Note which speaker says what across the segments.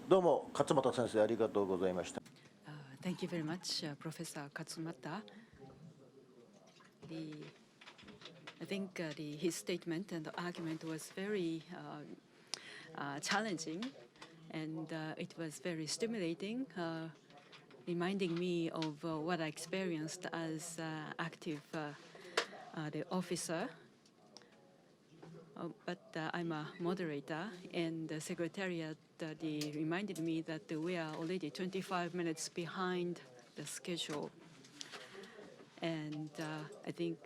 Speaker 1: どうも勝俣先生ありがとうございました。
Speaker 2: Thank you very much, Professor Katsumata. I think his statement and the argument was very challenging, and it was very stimulating, reminding me of what I experienced as active the officer. But I'm a moderator, and the secretariat reminded me that we are already 25 minutes behind the schedule. And I think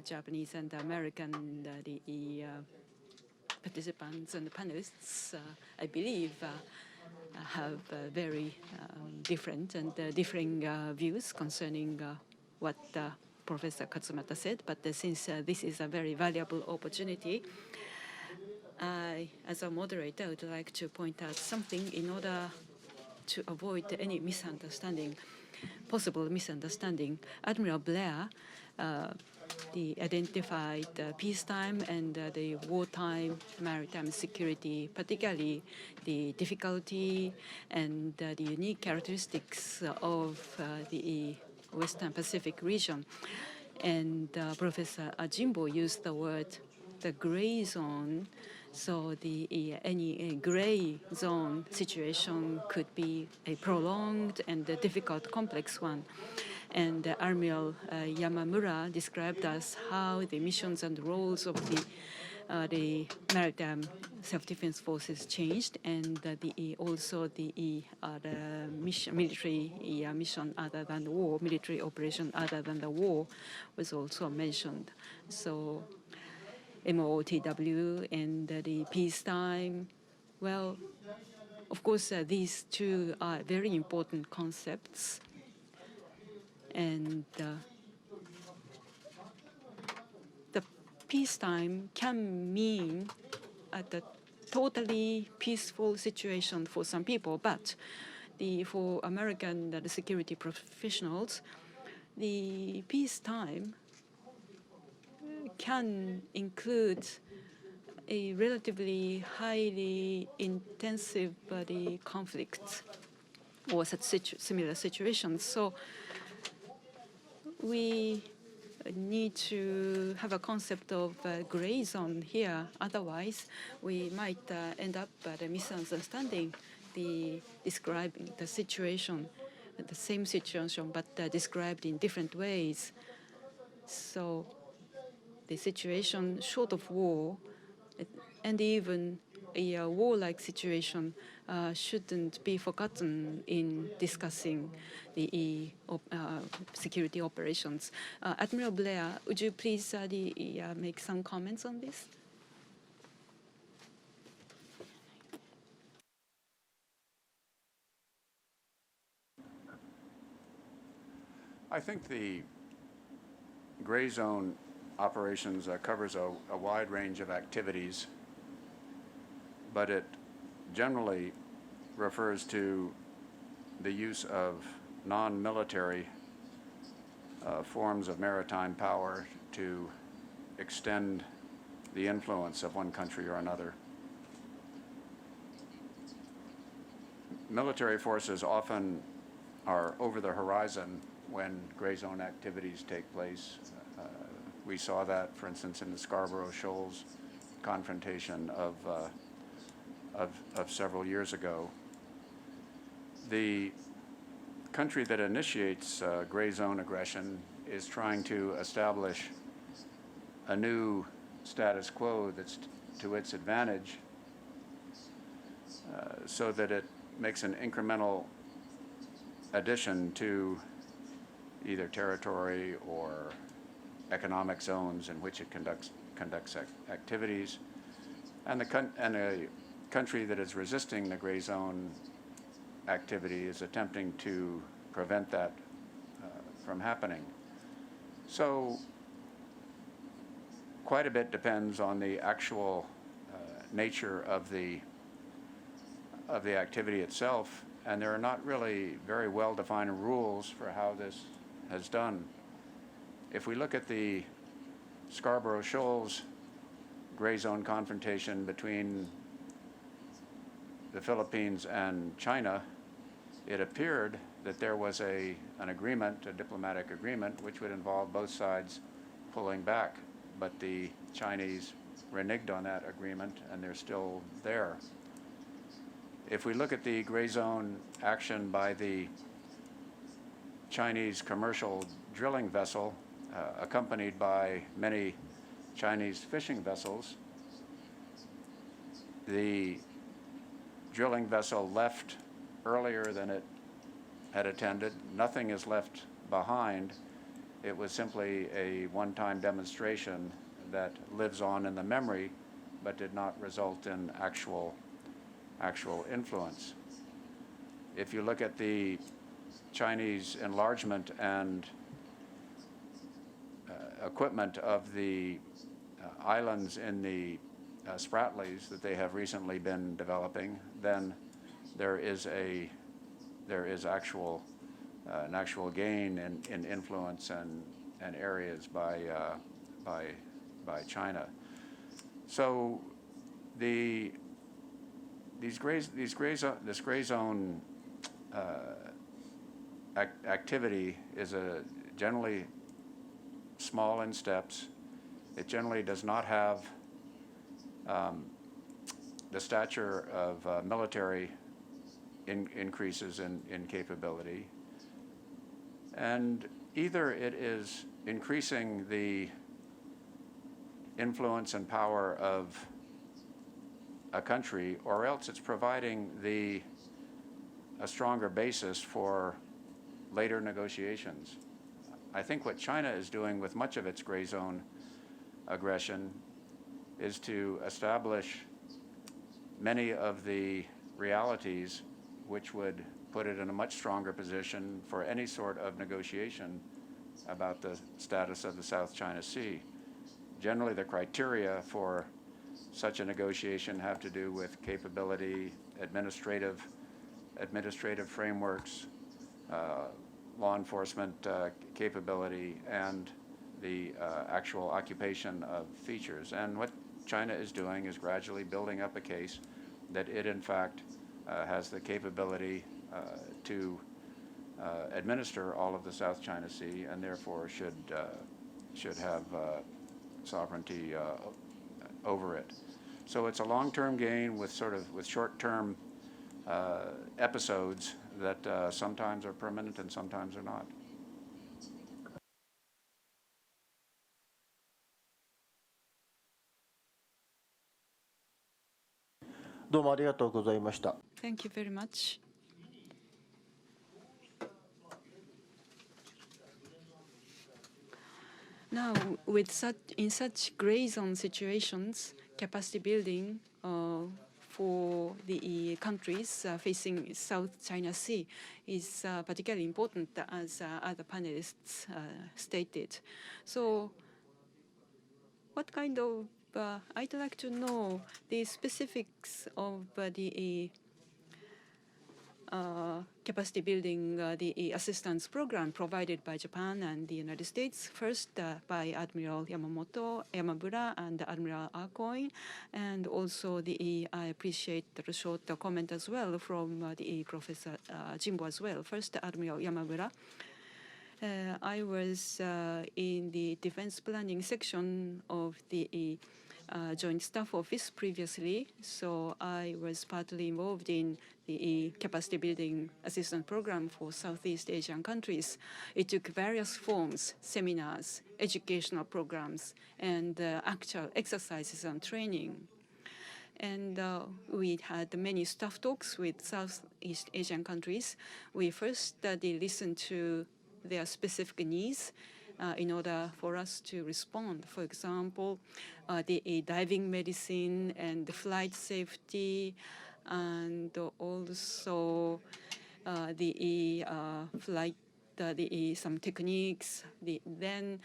Speaker 2: Japanese and American participants and panelists, I believe, have very different and differing views concerning what Professor Katsumata said. But since this is a very valuable opportunity, I, as a moderator, would like to point out something in order to avoid any misunderstanding, possible misunderstanding. Admiral Blair identified peacetime and the wartime maritime security, particularly the difficulty and the unique characteristics of the Western Pacific region. And Professor Jimbo used the word the gray zone. So any gray zone situation could be a prolonged and a difficult, complex one. And Admiral Yamamura described us how the missions and roles of the maritime self-defense forces changed, and also the military mission other than the war, military operation other than the war was also mentioned. So MOTW and the peacetime, well, of course, these two are very important concepts. And the peacetime can mean a totally peaceful situation for some people, but for American security professionals, the peacetime can include a relatively highly intensive conflict or such similar situations. So we need to have a concept of gray zone here. Otherwise, we might end up misunderstanding describing the situation, the same situation, but described in different ways. So the situation short of war, and even a warlike situation, shouldn't be forgotten in discussing the security operations. Admiral Blair, would you please make some comments on this?
Speaker 3: I think the gray zone operations covers a wide range of activities, but it generally refers to the use of non-military forms of maritime power to extend the influence of one country or another. Military forces often are over the horizon when gray zone activities take place. We saw that, for instance, in the Scarborough Shoals confrontation of several years ago. The country that initiates gray zone aggression is trying to establish a new status quo that's to its advantage, so that it makes an incremental addition to either territory or economic zones in which it conducts activities. And a country that is resisting the gray zone activity is attempting to prevent that from happening. So quite a bit depends on the actual nature of the activity itself, and there are not really very well-defined rules for how this is done. If we look at the Scarborough Shoals gray zone confrontation between the Philippines and China, it appeared that there was an agreement, a diplomatic agreement, which would involve both sides pulling back. But the Chinese reneged on that agreement, and they're still there. If we look at the gray zone action by the Chinese commercial drilling vessel, accompanied by many Chinese fishing vessels, the drilling vessel left earlier than it had attended. Nothing is left behind. It was simply a one-time demonstration that lives on in the memory, but did not result in actual influence. If you look at the Chinese enlargement and equipment of the islands in the Spratlys that they have recently been developing, then there is an actual gain in influence and areas by China. So this gray zone activity is generally small in steps. It generally does not have the stature of military increases in capability. And either it is increasing the influence and power of a country, or else it's providing a stronger basis for later negotiations. I think what China is doing with much of its gray zone aggression is to establish many of the realities which would put it in a much stronger position for any sort of negotiation about the status of the South China Sea. Generally, the criteria for such a negotiation have to do with capability, administrative frameworks, law enforcement capability, and the actual occupation of features. And what China is doing is gradually building up a case that it, in fact, has the capability to administer all of the South China Sea, and therefore should have sovereignty over it. So it's a long-term gain with short-term episodes that sometimes are permanent and sometimes are not.
Speaker 2: Thank you very much. Now, in such gray zone situations, capacity building for the countries facing South China Sea is particularly important, as other panelists stated. So, what kind of I'd like to know the specifics of the capacity building, the assistance program provided by Japan and the United States, first by Admiral Yamabura and Admiral Arcoin, and also I appreciate the short comment as well from the Professor Jimbo as well. First, Admiral Yamabura. I was in the defense planning section of the Joint Staff Office previously, so I was partly involved in the capacity building assistance program for Southeast Asian countries. It took various forms: seminars, educational programs, and actual exercises and training. And we had many staff talks with Southeast Asian countries. We first listened to their specific needs in order for us to respond. For example, the diving medicine and the flight safety, and also the flight, some techniques. Then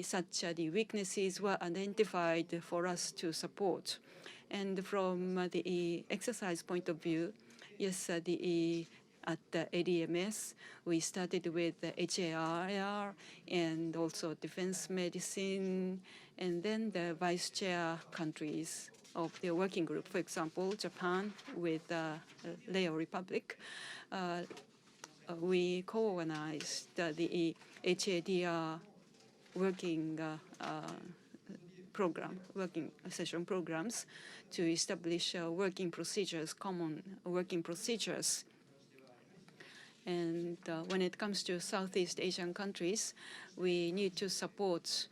Speaker 2: such the weaknesses were identified for us to support. And from the exercise point of view, yes, at the ADMS, we started with the HAR and also defense medicine, and then the vice chair countries of their working group. For example, Japan with Lao Republic, we co-organized the HADR working working session programs to establish working procedures, common working procedures. And when it comes to Southeast Asian countries, we need to support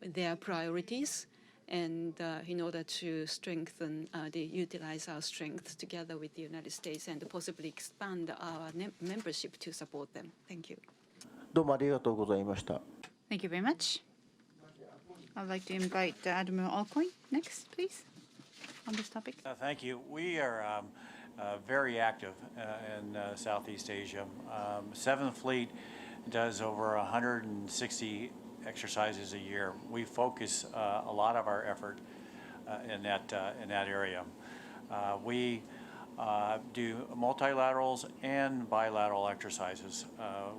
Speaker 2: their priorities, and in order to strengthen, utilize our strength together with the United States and possibly expand our membership to support them. Thank you.
Speaker 1: どうもありがとうございました。
Speaker 4: Thank you very much. I'd like to invite Admiral Alcoy next, please, on this topic.
Speaker 5: Thank you. We are very active in Southeast Asia. 7th Fleet does over 160 exercises a year. We focus a lot of our effort in that area. We do multilaterals and bilateral exercises.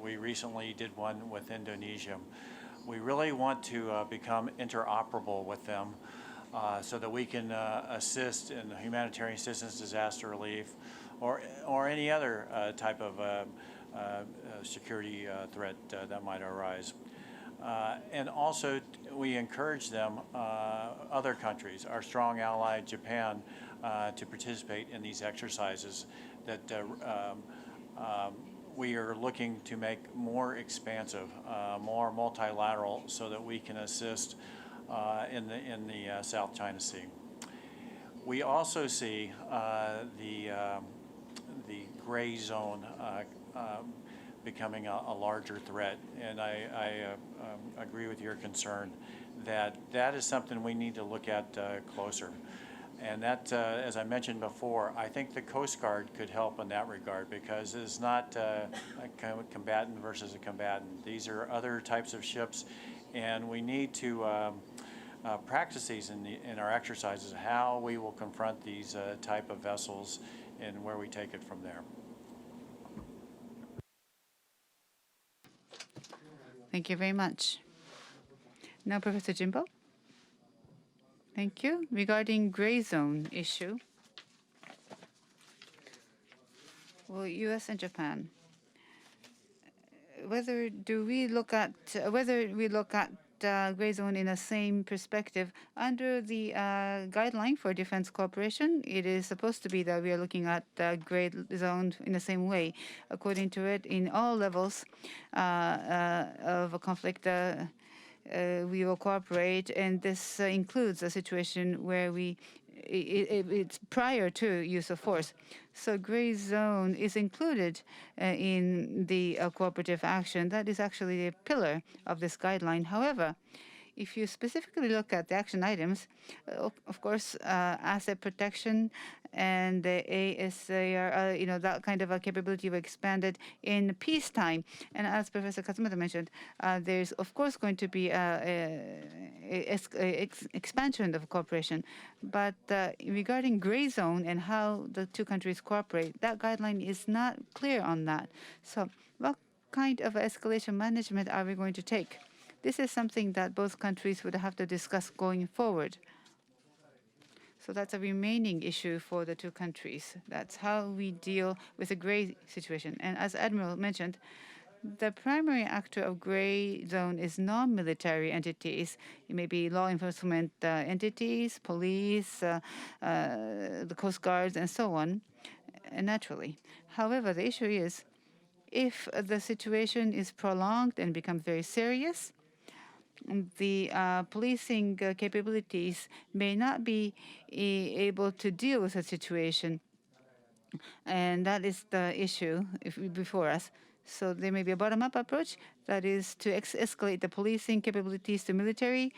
Speaker 5: We recently did one with Indonesia. We really want to become interoperable with them so that we can assist in humanitarian assistance, disaster relief, or any other type of security threat that might arise. And also, we encourage them, other countries, our strong ally Japan, to participate in these exercises that we are looking to make more expansive, more multilateral, so that we can assist in the South China Sea. We also see the gray zone becoming a larger threat, and I agree with your concern that that is something we need to look at closer. And that, as I mentioned before, I think the Coast Guard could help in that regard, because it's not a combatant versus a combatant. These are other types of ships, and we need to practice these in our exercises, how we will confront these type of vessels and where we take it from there.
Speaker 4: Thank you very much. Now, Professor Jimbo. Thank you. Regarding gray zone issue, well, U.S. and Japan, whether we look at gray zone in the same perspective under the guideline for defense cooperation, it is supposed to be that we are looking at gray zone in the same way. According to it, in all levels of a conflict, we will cooperate, and this includes a situation where it's prior to use of force. So gray zone is included in the cooperative action. That is actually a pillar of this guideline. However, if you specifically look at the action items, of course, asset protection and the ASAR, that kind of a capability were expanded in peacetime. And as Professor Katsumoto mentioned, there's of course going to be expansion of cooperation. But regarding gray zone and how the two countries cooperate, that guideline is not clear on that. So what kind of escalation management are we going to take? This is something that both countries would have to discuss going forward. So that's a remaining issue for the two countries. That's how we deal with a gray situation. And as Admiral mentioned, the primary actor of gray zone is non-military entities. It may be law enforcement entities, police, the Coast Guards, and so on, naturally. However, the issue is, if the situation is prolonged and becomes very serious, the policing capabilities may not be able to deal with the situation. And that is the issue before us. So there may be a bottom-up approach, that is to escalate the policing capabilities to military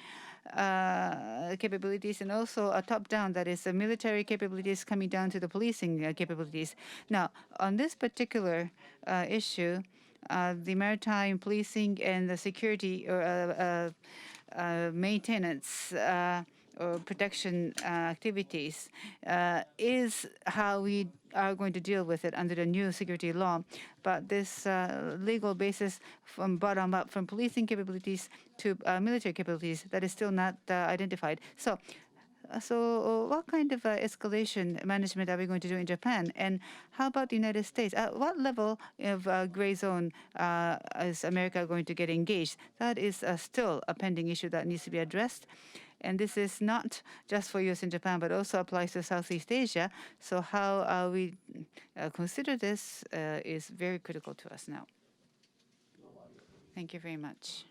Speaker 4: capabilities, and also a top-down, that is the military capabilities coming down to the policing capabilities. Now, on this particular issue, the maritime policing and the security or maintenance or protection activities is how we are going to deal with it under the new security law. But this legal basis from bottom up, from policing capabilities to military capabilities, that is still not identified. So So what kind of escalation management are we going to do in Japan? And how about the United States? At what level of gray zone is America going to get engaged? That is still a pending issue that needs to be addressed. And this is not just for US and Japan, but also applies to Southeast Asia. So how we consider this is very critical to us now. Thank you very much.